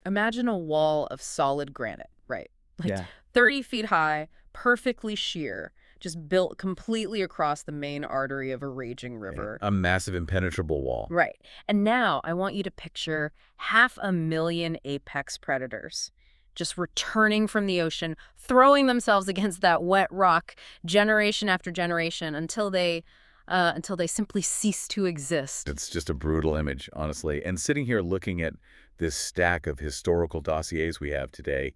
Imagine a wall of solid granite, right? Like Yeah. 30 feet high, perfectly sheer, just built completely across the main artery of a raging Okay. river. A massive impenetrable wall. Right. And now I want you to picture 500,000 apex predators just returning from the ocean, throwing themselves against that wet rock generation after generation until they simply cease to exist. It's just a brutal image, honestly. And sitting here looking at this stack of historical dossiers we have today,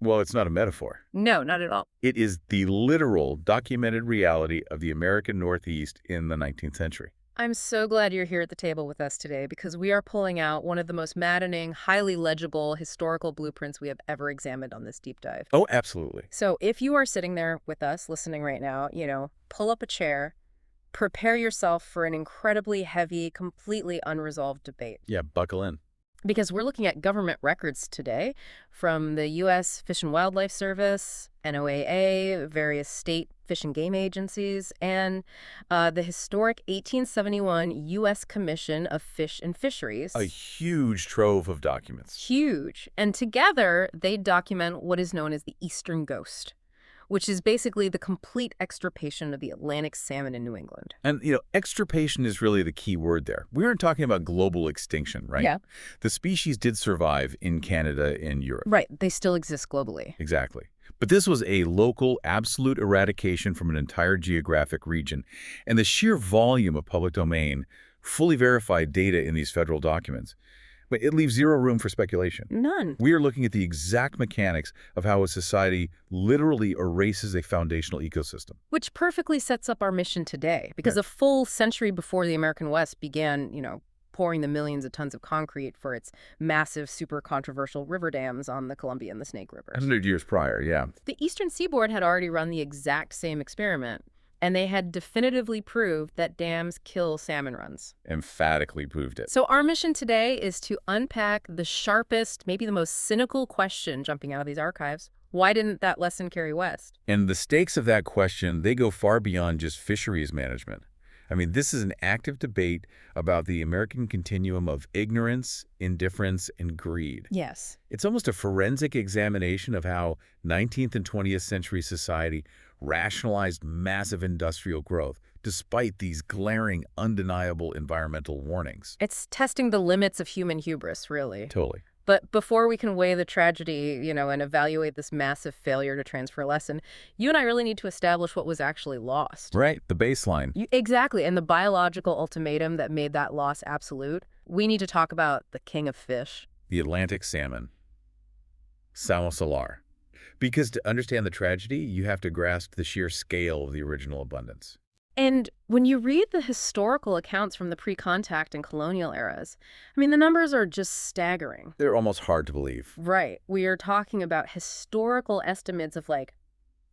well, it's not a metaphor. No, not at all. It is the literal documented reality of the American Northeast in the 19th century. I'm so glad you're here at the table with us today because we are pulling out one of the most maddening, highly legible historical blueprints we have ever examined on this deep dive. Oh, absolutely. So if you are sitting there with us listening right now, pull up a chair, prepare yourself for an incredibly heavy, completely unresolved debate. Yeah, buckle in. Because we're looking at government records today from the U.S. Fish and Wildlife Service, NOAA, various state fish and game agencies, and the historic 1871 U.S. Commission of Fish and Fisheries. A huge trove of documents. Huge. And together, they document what is known as the Eastern Ghost, which is basically the complete extirpation of the Atlantic salmon in New England. And, extirpation is really the key word there. We aren't talking about global extinction, right? Yeah. The species did survive in Canada and Europe. Right. They still exist globally. Exactly. But this was a local, absolute eradication from an entire geographic region. And the sheer volume of public domain, fully verified data in these federal documents, but it leaves zero room for speculation. None. We are looking at the exact mechanics of how a society literally erases a foundational ecosystem. Which perfectly sets up our mission today, because Right. a full century before the American West began, pouring the millions of tons of concrete for its massive, super controversial river dams on the Columbia and the Snake Rivers. 100 years prior, yeah. The Eastern Seaboard had already run the exact same experiment, and they had definitively proved that dams kill salmon runs. Emphatically proved it. So our mission today is to unpack the sharpest, maybe the most cynical question jumping out of these archives. Why didn't that lesson carry west? And the stakes of that question, they go far beyond just fisheries management. I mean, this is an active debate about the American continuum of ignorance, indifference, and greed. Yes. It's almost a forensic examination of how 19th and 20th century society rationalized massive industrial growth, despite these glaring, undeniable environmental warnings. It's testing the limits of human hubris, really. Totally. But before we can weigh the tragedy, and evaluate this massive failure to transfer a lesson, you and I really need to establish what was actually lost. Right, the baseline. Exactly, and the biological ultimatum that made that loss absolute. We need to talk about the king of fish. The Atlantic salmon. Salmon salar. Because to understand the tragedy, you have to grasp the sheer scale of the original abundance. And when you read the historical accounts from the pre-contact and colonial eras, the numbers are just staggering. They're almost hard to believe. Right. We are talking about historical estimates of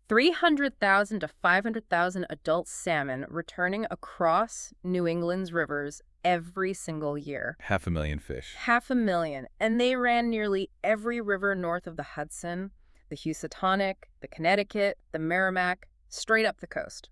300,000 to 500,000 adult salmon returning across New England's rivers every single year. 500,000 fish. 500,000. And they ran nearly every river north of the Hudson, the Housatonic, the Connecticut, the Merrimack, straight up the coast.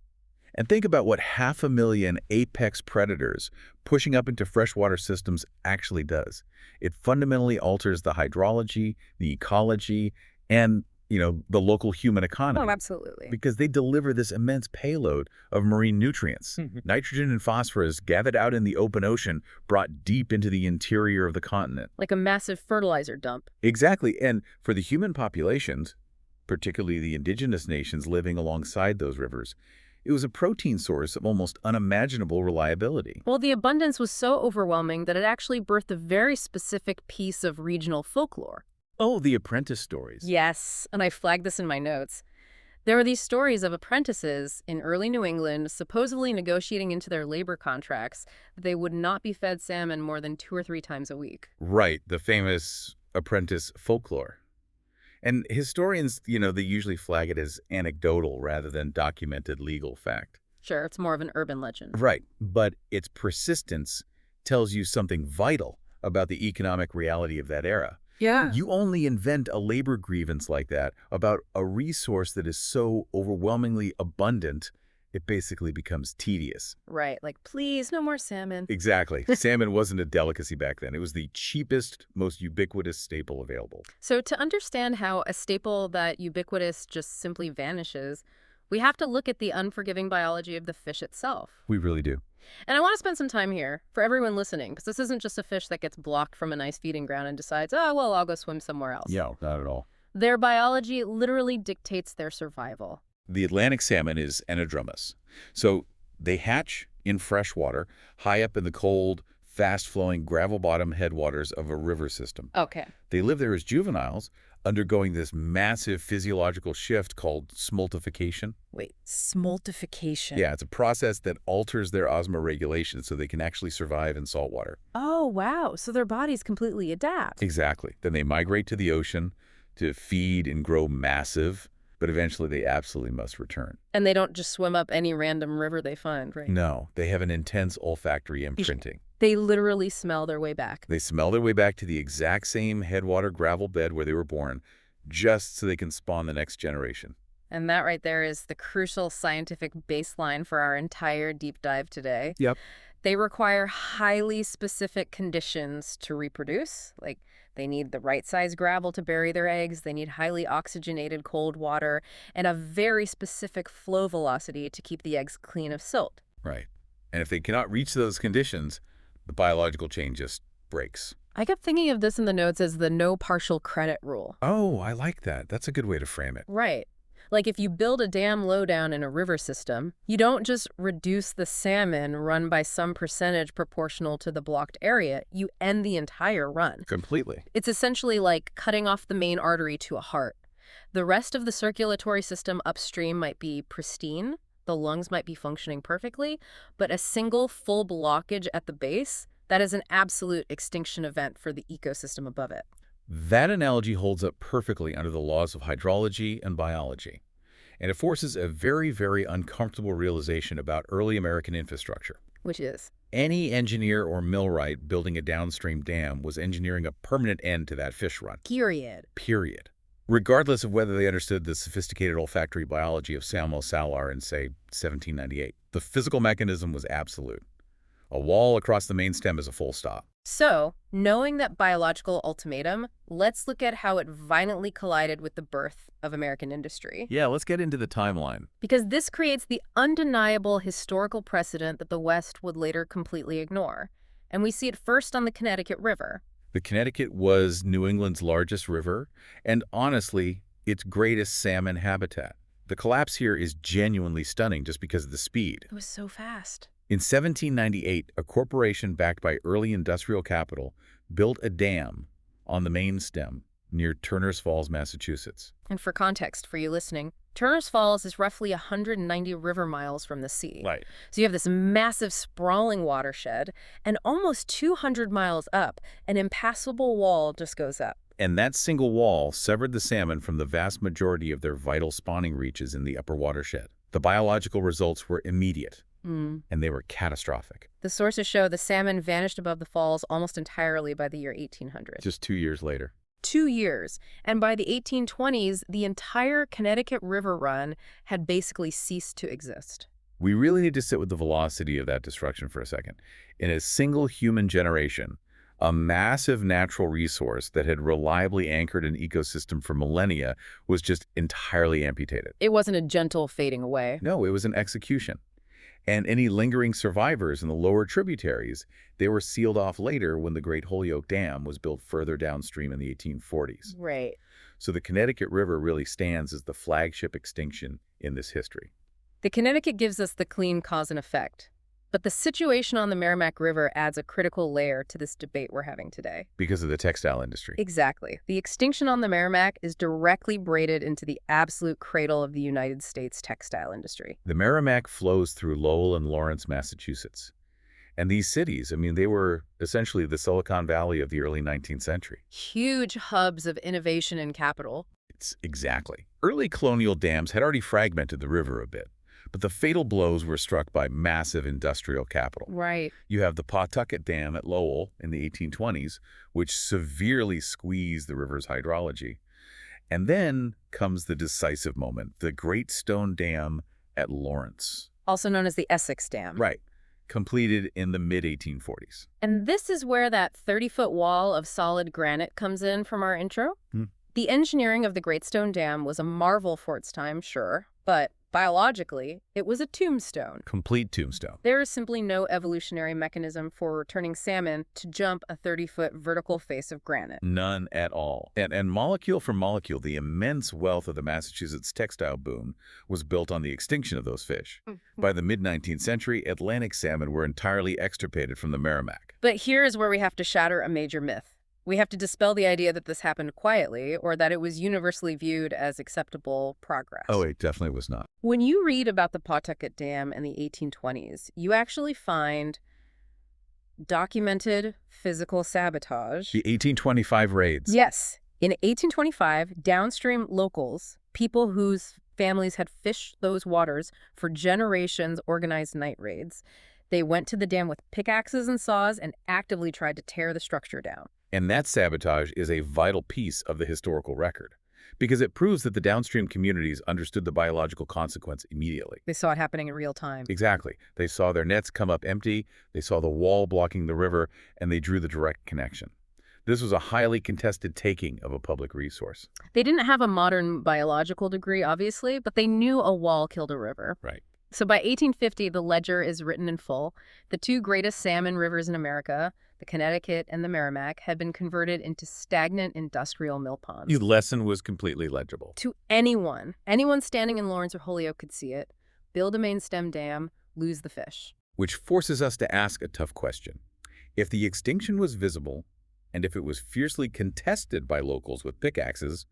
And think about what 500,000 apex predators pushing up into freshwater systems actually does. It fundamentally alters the hydrology, the ecology, and, the local human economy. Oh, absolutely. Because they deliver this immense payload of marine nutrients. Nitrogen and phosphorus gathered out in the open ocean, brought deep into the interior of the continent. Like a massive fertilizer dump. Exactly. And for the human populations, particularly the indigenous nations living alongside those rivers, it was a protein source of almost unimaginable reliability. Well, the abundance was so overwhelming that it actually birthed a very specific piece of regional folklore. Oh, the apprentice stories. Yes, and I flagged this in my notes. There were these stories of apprentices in early New England supposedly negotiating into their labor contracts that they would not be fed salmon more than 2 or 3 times a week. Right, the famous apprentice folklore. And historians, they usually flag it as anecdotal rather than documented legal fact. Sure, it's more of an urban legend. Right, but its persistence tells you something vital about the economic reality of that era. Yeah. You only invent a labor grievance like that about a resource that is so overwhelmingly abundant it basically becomes tedious. Right, like, please, no more salmon. Exactly. Salmon wasn't a delicacy back then. It was the cheapest, most ubiquitous staple available. So to understand how a staple that ubiquitous just simply vanishes, we have to look at the unforgiving biology of the fish itself. We really do. And I want to spend some time here for everyone listening, because this isn't just a fish that gets blocked from a nice feeding ground and decides, oh, well, I'll go swim somewhere else. Yeah, not at all. Their biology literally dictates their survival. The Atlantic salmon is anadromous. So they hatch in fresh water, high up in the cold, fast-flowing gravel-bottom headwaters of a river system. Okay. They live there as juveniles, undergoing this massive physiological shift called smoltification. Wait, smoltification. Yeah, it's a process that alters their osmoregulation so they can actually survive in salt water. Oh, wow. So their bodies completely adapt. Exactly. Then they migrate to the ocean to feed and grow massive, but eventually they absolutely must return. And they don't just swim up any random river they find, right? No, they have an intense olfactory imprinting. They literally smell their way back. They smell their way back to the exact same headwater gravel bed where they were born, just so they can spawn the next generation. And that right there is the crucial scientific baseline for our entire deep dive today. Yep. They require highly specific conditions to reproduce. Like, they need the right size gravel to bury their eggs. They need highly oxygenated cold water and a very specific flow velocity to keep the eggs clean of silt. Right. And if they cannot reach those conditions, the biological chain just breaks. I kept thinking of this in the notes as the no partial credit rule. Oh, I like that. That's a good way to frame it. Right. Like, if you build a dam low down in a river system, you don't just reduce the salmon run by some percentage proportional to the blocked area. You end the entire run. Completely. It's essentially like cutting off the main artery to a heart. The rest of the circulatory system upstream might be pristine, the lungs might be functioning perfectly, but a single full blockage at the base, that is an absolute extinction event for the ecosystem above it. That analogy holds up perfectly under the laws of hydrology and biology. And it forces a very, very uncomfortable realization about early American infrastructure. Which is? Any engineer or millwright building a downstream dam was engineering a permanent end to that fish run. Period. Period. Regardless of whether they understood the sophisticated olfactory biology of Salmo salar in, say, 1798. The physical mechanism was absolute. A wall across the main stem is a full stop. So, knowing that biological ultimatum, let's look at how it violently collided with the birth of American industry. Yeah, let's get into the timeline. Because this creates the undeniable historical precedent that the West would later completely ignore. And we see it first on the Connecticut River. The Connecticut was New England's largest river, and honestly, its greatest salmon habitat. The collapse here is genuinely stunning just because of the speed. It was so fast. In 1798, a corporation backed by early industrial capital built a dam on the main stem near Turner's Falls, Massachusetts. And for context, for you listening, Turner's Falls is roughly 190 river miles from the sea. Right. So you have this massive sprawling watershed, and almost 200 miles up, an impassable wall just goes up. And that single wall severed the salmon from the vast majority of their vital spawning reaches in the upper watershed. The biological results were immediate. And they were catastrophic. The sources show the salmon vanished above the falls almost entirely by the year 1800. Just 2 years later. 2 years. And by the 1820s, the entire Connecticut River run had basically ceased to exist. We really need to sit with the velocity of that destruction for a second. In a single human generation, a massive natural resource that had reliably anchored an ecosystem for millennia was just entirely amputated. It wasn't a gentle fading away. No, it was an execution. And any lingering survivors in the lower tributaries, they were sealed off later when the Great Holyoke Dam was built further downstream in the 1840s. Right. So the Connecticut River really stands as the flagship extinction in this history. The Connecticut gives us the clean cause and effect. But the situation on the Merrimack River adds a critical layer to this debate we're having today. Because of the textile industry. Exactly. The extinction on the Merrimack is directly braided into the absolute cradle of the United States textile industry. The Merrimack flows through Lowell and Lawrence, Massachusetts. And these cities, I mean, they were essentially the Silicon Valley of the early 19th century. Huge hubs of innovation and capital. Exactly. Early colonial dams had already fragmented the river a bit. But the fatal blows were struck by massive industrial capital. Right. You have the Pawtucket Dam at Lowell in the 1820s, which severely squeezed the river's hydrology. And then comes the decisive moment, the Great Stone Dam at Lawrence also known as the Essex Dam. Right. Completed in the mid-1840s. And this is where that 30-foot wall of solid granite comes in from our intro. The engineering of the Great Stone Dam was a marvel for its time, sure, but biologically, it was a tombstone. Complete tombstone. There is simply no evolutionary mechanism for returning salmon to jump a 30-foot vertical face of granite. None at all. And molecule for molecule, the immense wealth of the Massachusetts textile boom was built on the extinction of those fish. By the mid-19th century, Atlantic salmon were entirely extirpated from the Merrimack. But here is where we have to shatter a major myth. We have to dispel the idea that this happened quietly or that it was universally viewed as acceptable progress. Oh, it definitely was not. When you read about the Pawtucket Dam in the 1820s, you actually find documented physical sabotage. The 1825 raids. Yes. In 1825, downstream locals, people whose families had fished those waters for generations, organized night raids. They went to the dam with pickaxes and saws and actively tried to tear the structure down. And that sabotage is a vital piece of the historical record, because it proves that the downstream communities understood the biological consequence immediately. They saw it happening in real time. Exactly. They saw their nets come up empty, they saw the wall blocking the river, and they drew the direct connection. This was a highly contested taking of a public resource. They didn't have a modern biological degree, obviously, but they knew a wall killed a river. Right. So by 1850, the ledger is written in full. The two greatest salmon rivers in America, the Connecticut and the Merrimack, had been converted into stagnant industrial mill ponds. The lesson was completely legible. To anyone standing in Lawrence or Holyoke could see it. Build a main stem dam, lose the fish. Which forces us to ask a tough question. If the extinction was visible, and if it was fiercely contested by locals with pickaxes,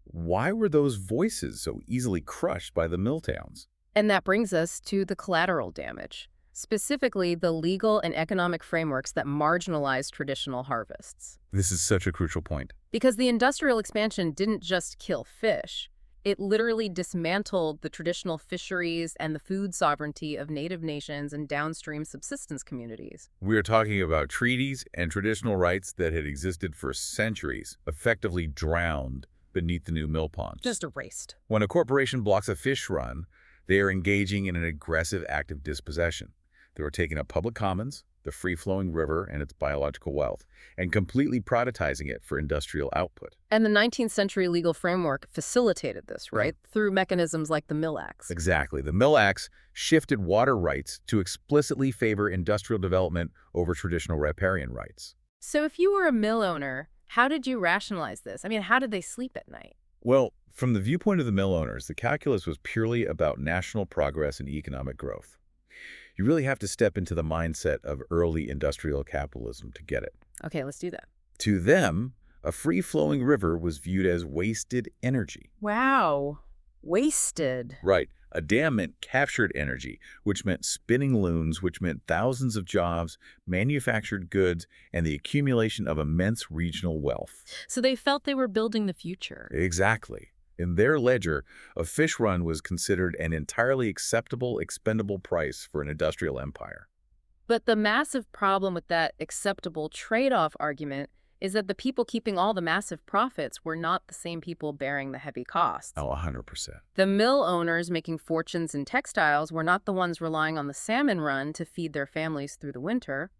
why were those voices so easily crushed by the mill towns? And that brings us to the collateral damage, specifically the legal and economic frameworks that marginalize traditional harvests. This is such a crucial point. Because the industrial expansion didn't just kill fish, it literally dismantled the traditional fisheries and the food sovereignty of native nations and downstream subsistence communities. We are talking about treaties and traditional rights that had existed for centuries, effectively drowned beneath the new mill ponds. Just erased. When a corporation blocks a fish run, they are engaging in an aggressive act of dispossession. They were taking up public commons, the free-flowing river and its biological wealth, and completely privatizing it for industrial output. And the 19th century legal framework facilitated this, right? Through mechanisms like the Mill Acts. Exactly. The Mill Acts shifted water rights to explicitly favor industrial development over traditional riparian rights. So if you were a mill owner, how did you rationalize this? I mean, how did they sleep at night? Well, from the viewpoint of the mill owners, the calculus was purely about national progress and economic growth. You really have to step into the mindset of early industrial capitalism to get it. Okay, let's do that. To them, a free-flowing river was viewed as wasted energy. Wow. Wasted. Right. A dam meant captured energy, which meant spinning looms, which meant thousands of jobs, manufactured goods, and the accumulation of immense regional wealth. So they felt they were building the future. Exactly. In their ledger, a fish run was considered an entirely acceptable, expendable price for an industrial empire. But the massive problem with that acceptable trade-off argument is that the people keeping all the massive profits were not the same people bearing the heavy costs. Oh, 100%. The mill owners making fortunes in textiles were not the ones relying on the salmon run to feed their families through the winter.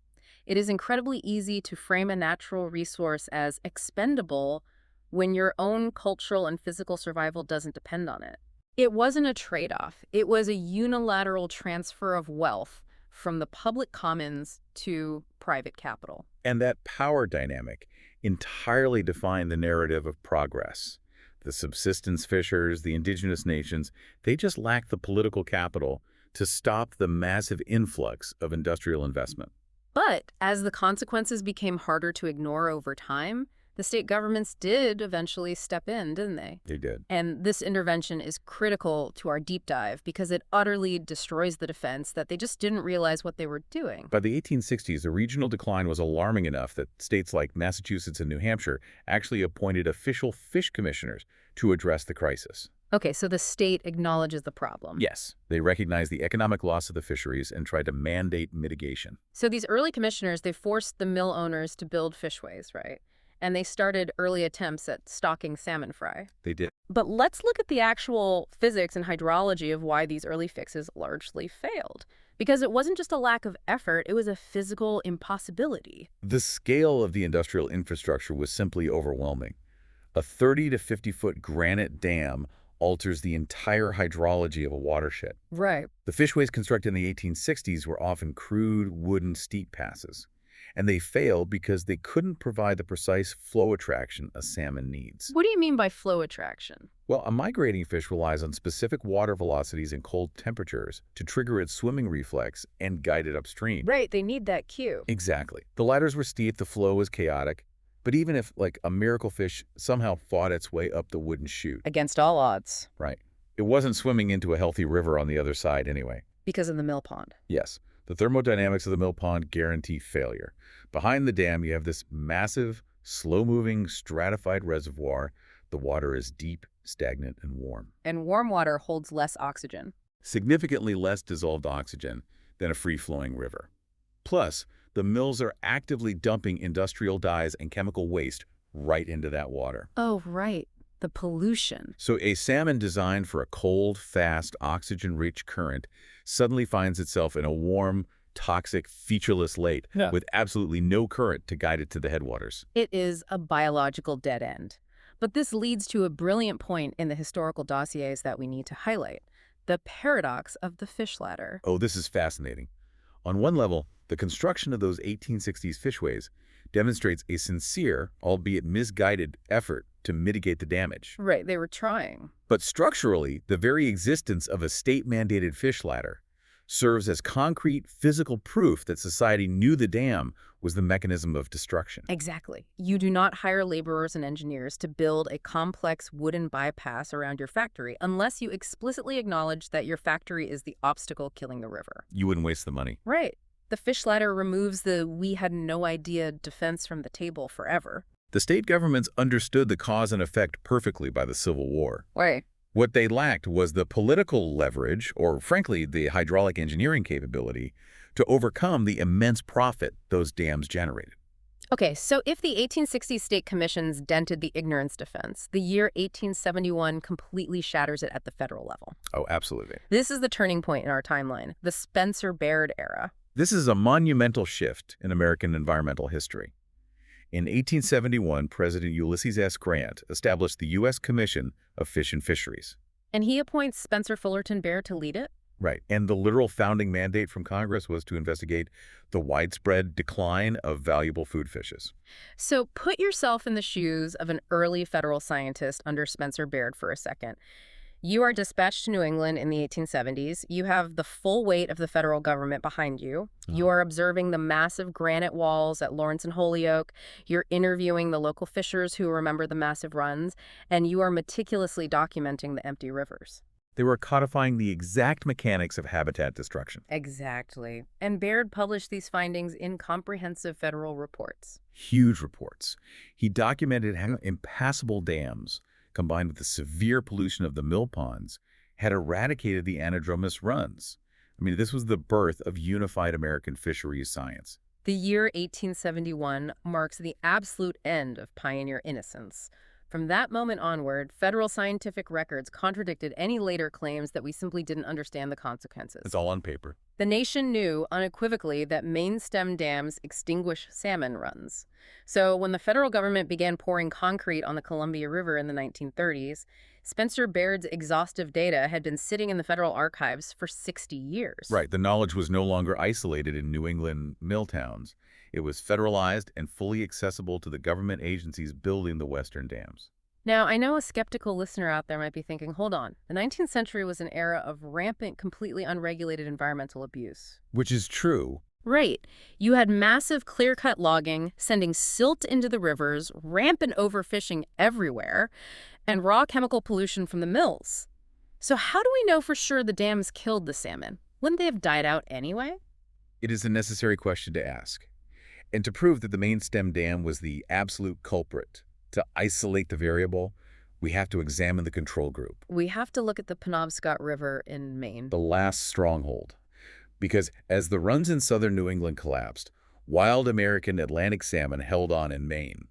It is incredibly easy to frame a natural resource as expendable when your own cultural and physical survival doesn't depend on it. It wasn't a trade-off. It was a unilateral transfer of wealth from the public commons to private capital. And that power dynamic entirely defined the narrative of progress. The subsistence fishers, the indigenous nations, they just lacked the political capital to stop the massive influx of industrial investment. But as the consequences became harder to ignore over time, the state governments did eventually step in, didn't they? They did. And this intervention is critical to our deep dive because it utterly destroys the defense that they just didn't realize what they were doing. By the 1860s, the regional decline was alarming enough that states like Massachusetts and New Hampshire actually appointed official fish commissioners to address the crisis. Okay, so the state acknowledges the problem. Yes, they recognized the economic loss of the fisheries and tried to mandate mitigation. So these early commissioners, they forced the mill owners to build fishways, right? and they started early attempts at stocking salmon fry. They did. But let's look at the actual physics and hydrology of why these early fixes largely failed. Because it wasn't just a lack of effort, it was a physical impossibility. The scale of the industrial infrastructure was simply overwhelming. A 30 to 50-foot granite dam alters the entire hydrology of a watershed. Right. The fishways constructed in the 1860s were often crude, wooden steep passes, and they failed because they couldn't provide the precise flow attraction a salmon needs. What do you mean by flow attraction? Well, a migrating fish relies on specific water velocities and cold temperatures to trigger its swimming reflex and guide it upstream. Right, they need that cue. Exactly. The ladders were steep, the flow was chaotic, but even if, like, a miracle fish somehow fought its way up the wooden chute, Against all odds. right, it wasn't swimming into a healthy river on the other side anyway. Because of the mill pond. Yes, the thermodynamics of the mill pond guarantee failure. Behind the dam, you have this massive, slow-moving, stratified reservoir. The water is deep, stagnant, and warm. And warm water holds less oxygen. Significantly less dissolved oxygen than a free-flowing river. Plus, the mills are actively dumping industrial dyes and chemical waste right into that water. Oh, right. The pollution. So a salmon designed for a cold, fast, oxygen-rich current suddenly finds itself in a warm, toxic, featureless lake with absolutely no current to guide it to the headwaters. It is a biological dead end. But this leads to a brilliant point in the historical dossiers that we need to highlight. The paradox of the fish ladder. Oh, this is fascinating. On one level, the construction of those 1860s fishways demonstrates a sincere, albeit misguided, effort to mitigate the damage. Right, they were trying. But structurally, the very existence of a state-mandated fish ladder serves as concrete physical proof that society knew the dam was the mechanism of destruction. Exactly. You do not hire laborers and engineers to build a complex wooden bypass around your factory unless you explicitly acknowledge that your factory is the obstacle killing the river. You wouldn't waste the money. Right. The fish ladder removes the "we had no idea" defense from the table forever. The state governments understood the cause and effect perfectly by the Civil War. Right. What they lacked was the political leverage, or frankly, the hydraulic engineering capability, to overcome the immense profit those dams generated. Okay, so if the 1860 state commissions dented the ignorance defense, the year 1871 completely shatters it at the federal level. Oh, absolutely. This is the turning point in our timeline, the Spencer-Baird era. This is a monumental shift in American environmental history. In 1871, President Ulysses S. Grant established the U.S. Commission of Fish and Fisheries. And he appoints Spencer Fullerton Baird to lead it? Right, and the literal founding mandate from Congress was to investigate the widespread decline of valuable food fishes. So put yourself in the shoes of an early federal scientist under Spencer Baird for a second. You are dispatched to New England in the 1870s. You have the full weight of the federal government behind you. You are observing the massive granite walls at Lawrence and Holyoke. You're interviewing the local fishers who remember the massive runs, and you are meticulously documenting the empty rivers. They were codifying the exact mechanics of habitat destruction. Exactly. And Baird published these findings in comprehensive federal reports. Huge reports. He documented how impassable dams, combined with the severe pollution of the mill ponds, had eradicated the anadromous runs. I mean, this was the birth of unified American fisheries science. The year 1871 marks the absolute end of pioneer innocence. From that moment onward, federal scientific records contradicted any later claims that we simply didn't understand the consequences. It's all on paper. The nation knew unequivocally that main stem dams extinguish salmon runs. So when the federal government began pouring concrete on the Columbia River in the 1930s, Spencer Baird's exhaustive data had been sitting in the federal archives for 60 years. Right. The knowledge was no longer isolated in New England mill towns. It was federalized and fully accessible to the government agencies building the western dams. Now, I know a skeptical listener out there might be thinking, hold on, the 19th century was an era of rampant, completely unregulated environmental abuse. Which is true. Right. You had massive clear-cut logging, sending silt into the rivers, rampant overfishing everywhere, and raw chemical pollution from the mills. So how do we know for sure the dams killed the salmon? Wouldn't they have died out anyway? It is a necessary question to ask. And to prove that the main stem dam was the absolute culprit, to isolate the variable, we have to examine the control group. We have to look at the Penobscot River in Maine. The last stronghold. Because as the runs in southern New England collapsed, wild American Atlantic salmon held on in Maine.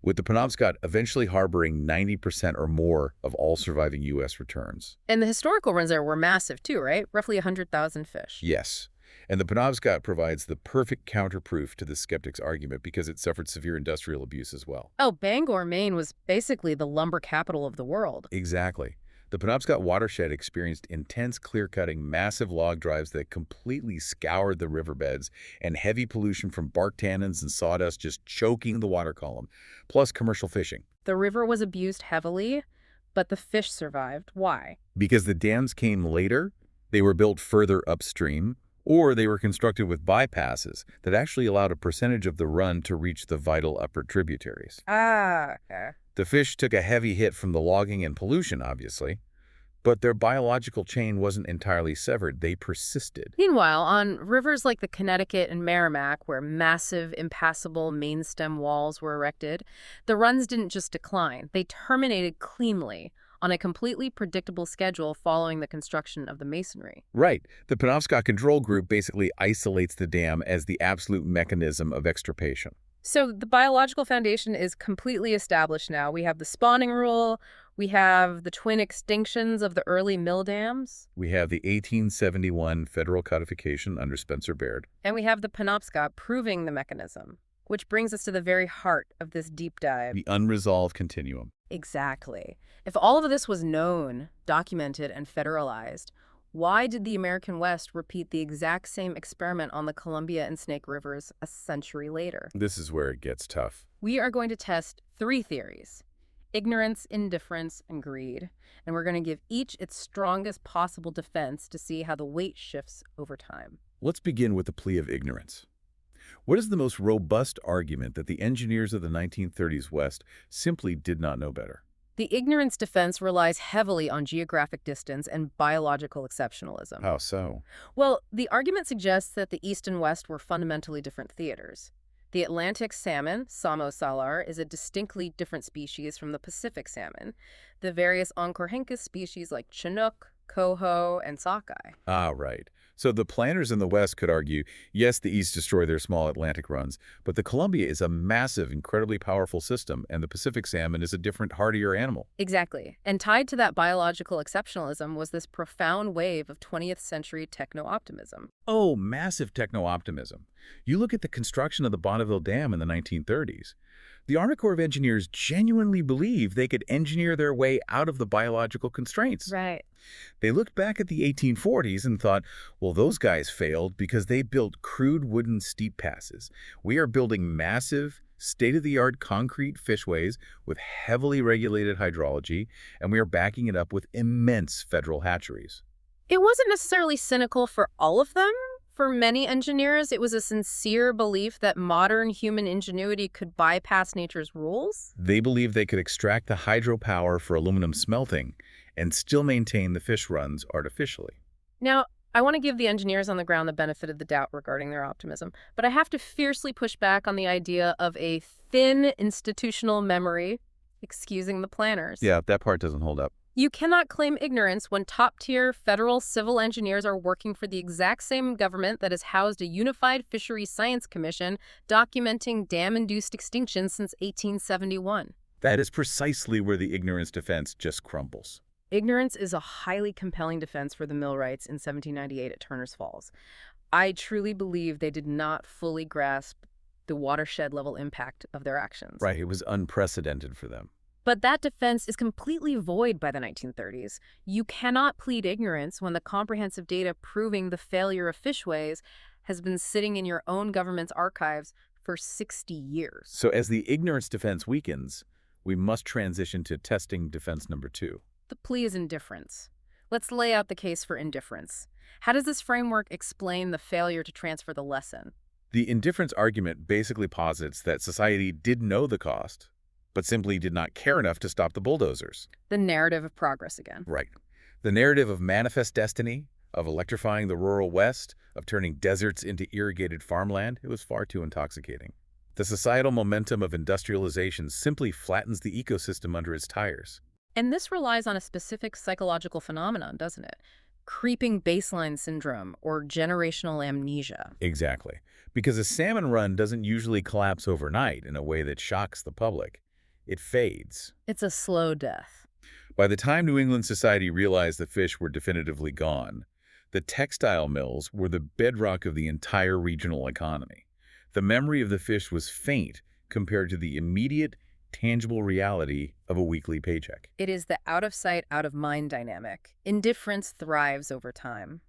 with the Penobscot eventually harboring 90% or more of all surviving U.S. returns. And the historical runs there were massive too, right? Roughly 100,000 fish. Yes. And the Penobscot provides the perfect counterproof to the skeptic's argument because it suffered severe industrial abuse as well. Oh, Bangor, Maine was basically the lumber capital of the world. Exactly. The Penobscot watershed experienced intense clear-cutting, massive log drives that completely scoured the riverbeds, and heavy pollution from bark tannins and sawdust just choking the water column, plus commercial fishing. The river was abused heavily, but the fish survived. Why? Because the dams came later, they were built further upstream, or they were constructed with bypasses that actually allowed a percentage of the run to reach the vital upper tributaries. Ah, okay. The fish took a heavy hit from the logging and pollution, obviously, but their biological chain wasn't entirely severed. They persisted. Meanwhile, on rivers like the Connecticut and Merrimack, where massive, impassable main stem walls were erected, the runs didn't just decline. They terminated cleanly on a completely predictable schedule following the construction of the masonry. Right. The Penobscot Control Group basically isolates the dam as the absolute mechanism of extirpation. So the biological foundation is completely established now. We have the spawning rule, we have the twin extinctions of the early mill dams, We have the 1871 federal codification under Spencer Baird. and we have the Penobscot proving the mechanism, which brings us to the very heart of this deep dive. The unresolved continuum. Exactly. If all of this was known, documented, and federalized, why did the American West repeat the exact same experiment on the Columbia and Snake Rivers a century later? This is where it gets tough. We are going to test three theories: ignorance, indifference, and greed. And we're going to give each its strongest possible defense to see how the weight shifts over time. Let's begin with the plea of ignorance. What is the most robust argument that the engineers of the 1930s West simply did not know better? The ignorance defense relies heavily on geographic distance and biological exceptionalism. How so? Well, the argument suggests that the East and West were fundamentally different theaters. The Atlantic salmon, Samo salar, is a distinctly different species from the Pacific salmon. The various Oncorhynchus species like Chinook, Coho, and Sockeye. Ah, right. So the planners in the West could argue, yes, the East destroyed their small Atlantic runs, but the Columbia is a massive, incredibly powerful system, and the Pacific salmon is a different, hardier animal. Exactly. And tied to that biological exceptionalism was this profound wave of 20th century techno-optimism. Oh, massive techno-optimism. You look at the construction of the Bonneville Dam in the 1930s. The Army Corps of Engineers genuinely believed they could engineer their way out of the biological constraints. Right. They looked back at the 1840s and thought, well, those guys failed because they built crude wooden steep passes. We are building massive, state-of-the-art concrete fishways with heavily regulated hydrology, and we are backing it up with immense federal hatcheries. It wasn't necessarily cynical for all of them. For many engineers, it was a sincere belief that modern human ingenuity could bypass nature's rules. They believed they could extract the hydropower for aluminum smelting and still maintain the fish runs artificially. Now, I want to give the engineers on the ground the benefit of the doubt regarding their optimism, but I have to fiercely push back on the idea of a thin institutional memory excusing the planners. Yeah, that part doesn't hold up. You cannot claim ignorance when top-tier federal civil engineers are working for the exact same government that has housed a unified fisheries science commission documenting dam-induced extinction since 1871. That is precisely where the ignorance defense just crumbles. Ignorance is a highly compelling defense for the millwrights in 1798 at Turner's Falls. I truly believe they did not fully grasp the watershed-level impact of their actions. Right, it was unprecedented for them. But that defense is completely void by the 1930s. You cannot plead ignorance when the comprehensive data proving the failure of fishways has been sitting in your own government's archives for 60 years. So as the ignorance defense weakens, we must transition to testing defense number 2. The plea is indifference. Let's lay out the case for indifference. How does this framework explain the failure to transfer the lesson? The indifference argument basically posits that society did know the cost, but simply did not care enough to stop the bulldozers. The narrative of progress again. Right. The narrative of manifest destiny, of electrifying the rural West, of turning deserts into irrigated farmland, it was far too intoxicating. The societal momentum of industrialization simply flattens the ecosystem under its tires. And this relies on a specific psychological phenomenon, doesn't it? Creeping baseline syndrome or generational amnesia. Exactly. Because a salmon run doesn't usually collapse overnight in a way that shocks the public. it fades. It's a slow death. By the time New England society realized the fish were definitively gone, the textile mills were the bedrock of the entire regional economy. The memory of the fish was faint compared to the immediate, tangible reality of a weekly paycheck. It is the out-of-sight, out-of-mind dynamic. Indifference thrives over time.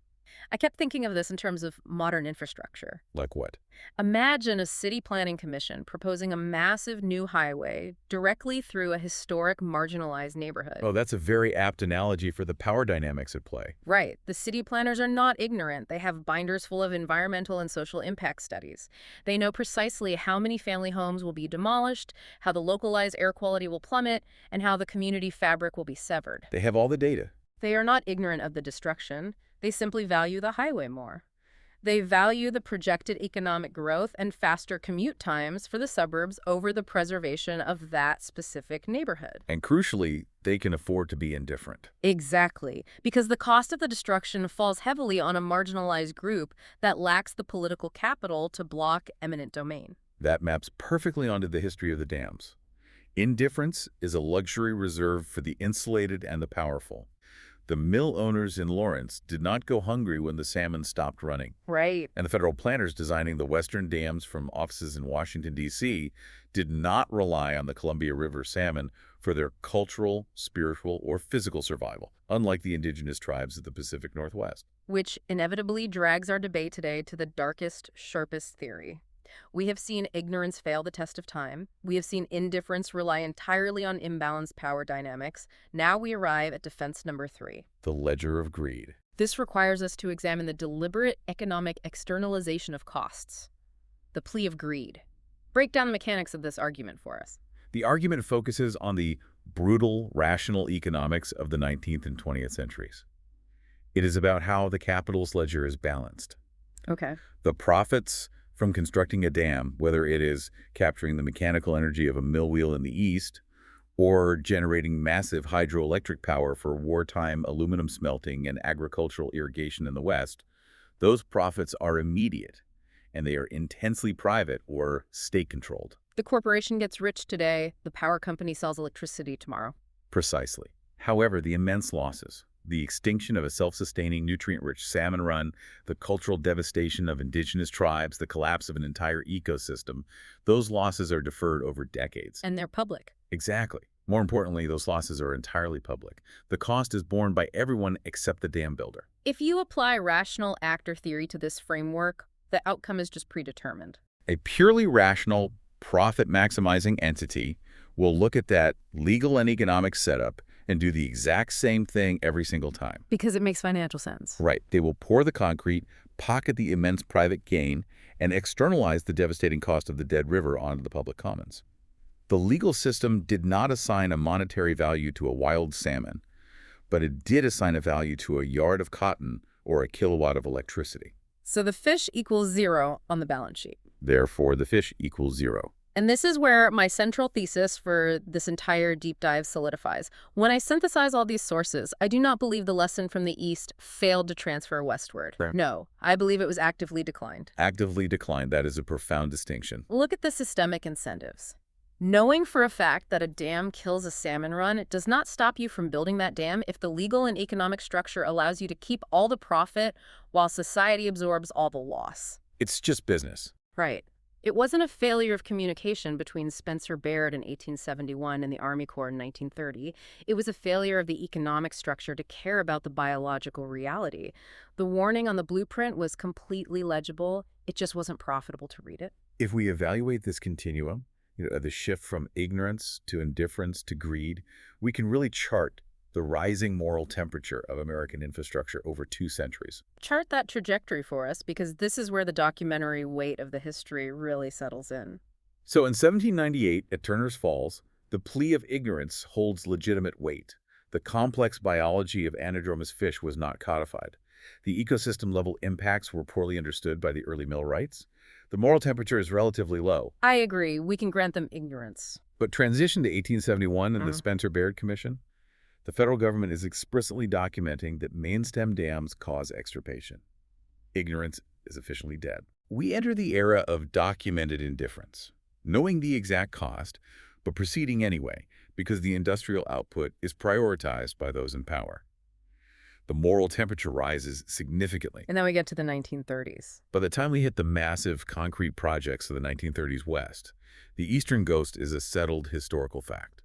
I kept thinking of this in terms of modern infrastructure. Like what? Imagine a city planning commission proposing a massive new highway directly through a historic, marginalized neighborhood. Oh, that's a very apt analogy for the power dynamics at play. Right. The city planners are not ignorant. They have binders full of environmental and social impact studies. They know precisely how many family homes will be demolished, how the localized air quality will plummet, and how the community fabric will be severed. They have all the data. They are not ignorant of the destruction. They simply value the highway more. They value the projected economic growth and faster commute times for the suburbs over the preservation of that specific neighborhood. And crucially, they can afford to be indifferent. Exactly, because the cost of the destruction falls heavily on a marginalized group that lacks the political capital to block eminent domain. That maps perfectly onto the history of the dams. Indifference is a luxury reserved for the insulated and the powerful. The mill owners in Lawrence did not go hungry when the salmon stopped running. Right. And the federal planners designing the western dams from offices in Washington, D.C. did not rely on the Columbia River salmon for their cultural, spiritual, or physical survival, unlike the indigenous tribes of the Pacific Northwest. Which inevitably drags our debate today to the darkest, sharpest theory. We have seen ignorance fail the test of time. We have seen indifference rely entirely on imbalanced power dynamics. Now we arrive at defense number 3. The ledger of greed. This requires us to examine the deliberate economic externalization of costs. The plea of greed. Break down the mechanics of this argument for us. The argument focuses on the brutal, rational economics of the 19th and 20th centuries. It is about how the capital's ledger is balanced. Okay. The profits from constructing a dam, whether it is capturing the mechanical energy of a mill wheel in the east or generating massive hydroelectric power for wartime aluminum smelting and agricultural irrigation in the west, those profits are immediate, and they are intensely private or state-controlled. The corporation gets rich today, the power company sells electricity tomorrow. Precisely. However, the immense losses, the extinction of a self-sustaining, nutrient-rich salmon run, the cultural devastation of indigenous tribes, the collapse of an entire ecosystem, those losses are deferred over decades. And they're public. Exactly. More importantly, those losses are entirely public. The cost is borne by everyone except the dam builder. If you apply rational actor theory to this framework, the outcome is just predetermined. A purely rational, profit-maximizing entity will look at that legal and economic setup and do the exact same thing every single time. Because it makes financial sense. Right. They will pour the concrete, pocket the immense private gain, and externalize the devastating cost of the dead river onto the public commons. The legal system did not assign a monetary value to a wild salmon, but it did assign a value to a yard of cotton or a kilowatt of electricity. So the fish equals 0 on the balance sheet. Therefore, the fish equals 0. And this is where my central thesis for this entire deep dive solidifies. When I synthesize all these sources, I do not believe the lesson from the East failed to transfer westward. Sure. No, I believe it was actively declined. Actively declined. That is a profound distinction. Look at the systemic incentives. Knowing for a fact that a dam kills a salmon run does not stop you from building that dam if the legal and economic structure allows you to keep all the profit while society absorbs all the loss. It's just business. Right. It wasn't a failure of communication between Spencer Baird in 1871 and the Army Corps in 1930. It was a failure of the economic structure to care about the biological reality. The warning on the blueprint was completely legible. It just wasn't profitable to read it. If we evaluate this continuum, the shift from ignorance to indifference to greed, we can really chart the rising moral temperature of American infrastructure over 2 centuries. Chart that trajectory for us, because this is where the documentary weight of the history really settles in. So in 1798, at Turner's Falls, the plea of ignorance holds legitimate weight. The complex biology of anadromous fish was not codified. The ecosystem-level impacts were poorly understood by the early millwrights. The moral temperature is relatively low. I agree. We can grant them ignorance. But transition to 1871 and the Spencer Baird Commission, the federal government is explicitly documenting that main stem dams cause extirpation. Ignorance is officially dead. We enter the era of documented indifference. Knowing the exact cost, but proceeding anyway because the industrial output is prioritized by those in power. The moral temperature rises significantly. And then we get to the 1930s. By the time we hit the massive concrete projects of the 1930s West, the eastern ghost is a settled historical fact.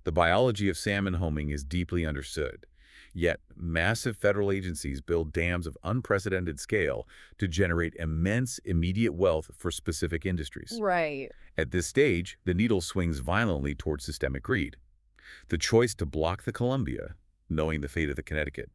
The biology of salmon homing is deeply understood, yet massive federal agencies build dams of unprecedented scale to generate immense immediate wealth for specific industries. Right. At this stage, the needle swings violently towards systemic greed. The choice to block the Columbia, knowing the fate of the Connecticut,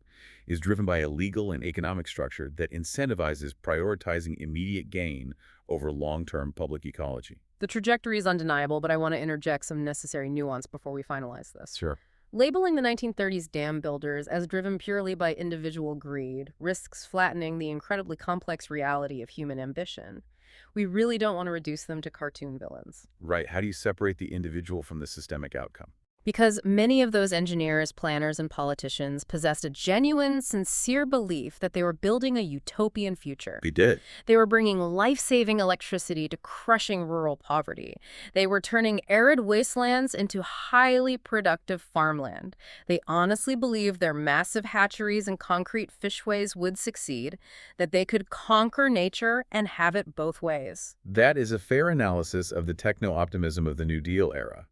is driven by a legal and economic structure that incentivizes prioritizing immediate gain over long-term public ecology. The trajectory is undeniable, but I want to interject some necessary nuance before we finalize this. Sure. Labeling the 1930s dam builders as driven purely by individual greed risks flattening the incredibly complex reality of human ambition. We really don't want to reduce them to cartoon villains. Right. How do you separate the individual from the systemic outcome? Because many of those engineers, planners, and politicians possessed a genuine, sincere belief that they were building a utopian future. They did. They were bringing life-saving electricity to crushing rural poverty. They were turning arid wastelands into highly productive farmland. They honestly believed their massive hatcheries and concrete fishways would succeed, that they could conquer nature and have it both ways. That is a fair analysis of the techno-optimism of the New Deal era.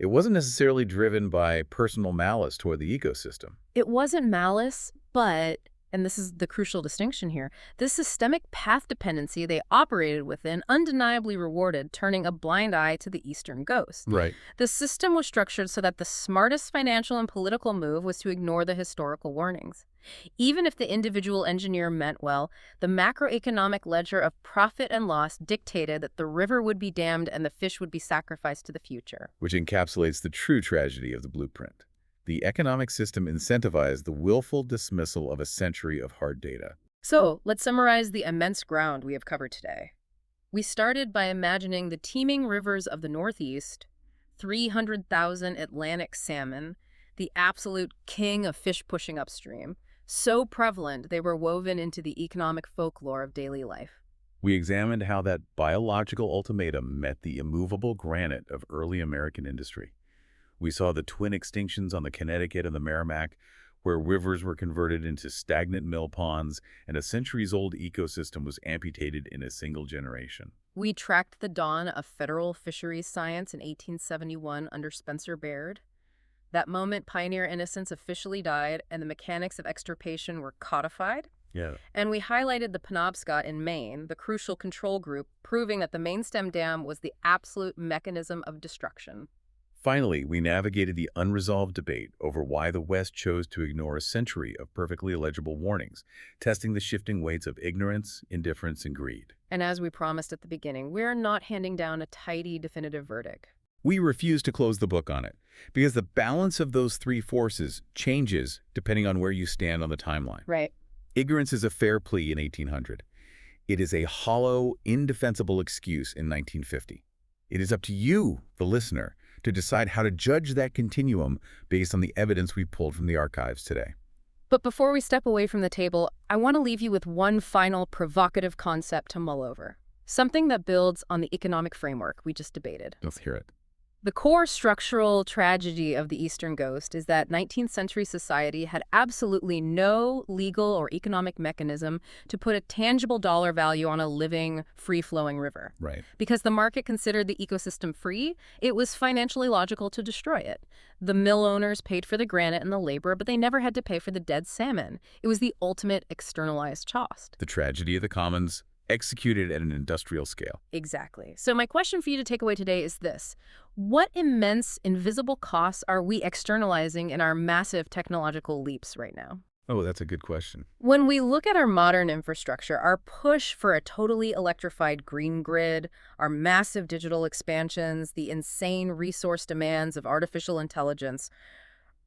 It wasn't necessarily driven by personal malice toward the ecosystem. It wasn't malice, but, and this is the crucial distinction here, this systemic path dependency they operated within undeniably rewarded turning a blind eye to the eastern ghost. Right. The system was structured so that the smartest financial and political move was to ignore the historical warnings. Even if the individual engineer meant well, the macroeconomic ledger of profit and loss dictated that the river would be dammed and the fish would be sacrificed to the future. Which encapsulates the true tragedy of the blueprint. The economic system incentivized the willful dismissal of a century of hard data. So, let's summarize the immense ground we have covered today. We started by imagining the teeming rivers of the Northeast, 300,000 Atlantic salmon, the absolute king of fish pushing upstream, so prevalent they were woven into the economic folklore of daily life. We examined how that biological ultimatum met the immovable granite of early American industry. We saw the twin extinctions on the Connecticut and the Merrimack, where rivers were converted into stagnant mill ponds and a centuries-old ecosystem was amputated in a single generation. We tracked the dawn of federal fisheries science in 1871 under Spencer Baird. That moment, pioneer innocence officially died and the mechanics of extirpation were codified. Yeah. And we highlighted the Penobscot in Maine, the crucial control group, proving that the main stem dam was the absolute mechanism of destruction. Finally, we navigated the unresolved debate over why the West chose to ignore a century of perfectly illegible warnings, testing the shifting weights of ignorance, indifference, and greed. And as we promised at the beginning, we're not handing down a tidy, definitive verdict. We refuse to close the book on it, because the balance of those three forces changes depending on where you stand on the timeline. Right. Ignorance is a fair plea in 1800. It is a hollow, indefensible excuse in 1950. It is up to you, the listener, to decide how to judge that continuum based on the evidence we pulled from the archives today. But before we step away from the table, I want to leave you with one final provocative concept to mull over. Something that builds on the economic framework we just debated. Let's hear it. The core structural tragedy of the Eastern Ghost is that 19th century society had absolutely no legal or economic mechanism to put a tangible dollar value on a living, free-flowing river. Right. Because the market considered the ecosystem free, it was financially logical to destroy it. The mill owners paid for the granite and the labor, but they never had to pay for the dead salmon. It was the ultimate externalized cost. The tragedy of the commons, executed at an industrial scale. Exactly. So my question for you to take away today is this. What immense invisible costs are we externalizing in our massive technological leaps right now? Oh, that's a good question. When we look at our modern infrastructure, our push for a totally electrified green grid, our massive digital expansions, the insane resource demands of artificial intelligence,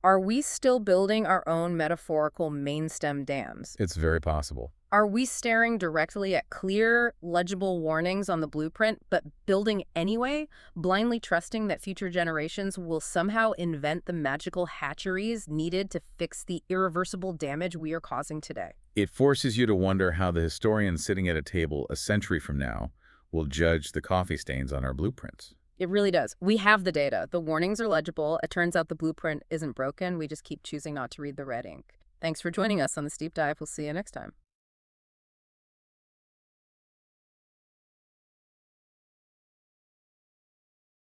are we still building our own metaphorical main stem dams? It's very possible. Are we staring directly at clear, legible warnings on the blueprint, but building anyway, blindly trusting that future generations will somehow invent the magical hatcheries needed to fix the irreversible damage we are causing today? It forces you to wonder how the historian sitting at a table a century from now will judge the coffee stains on our blueprints. It really does. We have the data. The warnings are legible. It turns out the blueprint isn't broken. We just keep choosing not to read the red ink. Thanks for joining us on this deep dive. We'll see you next time.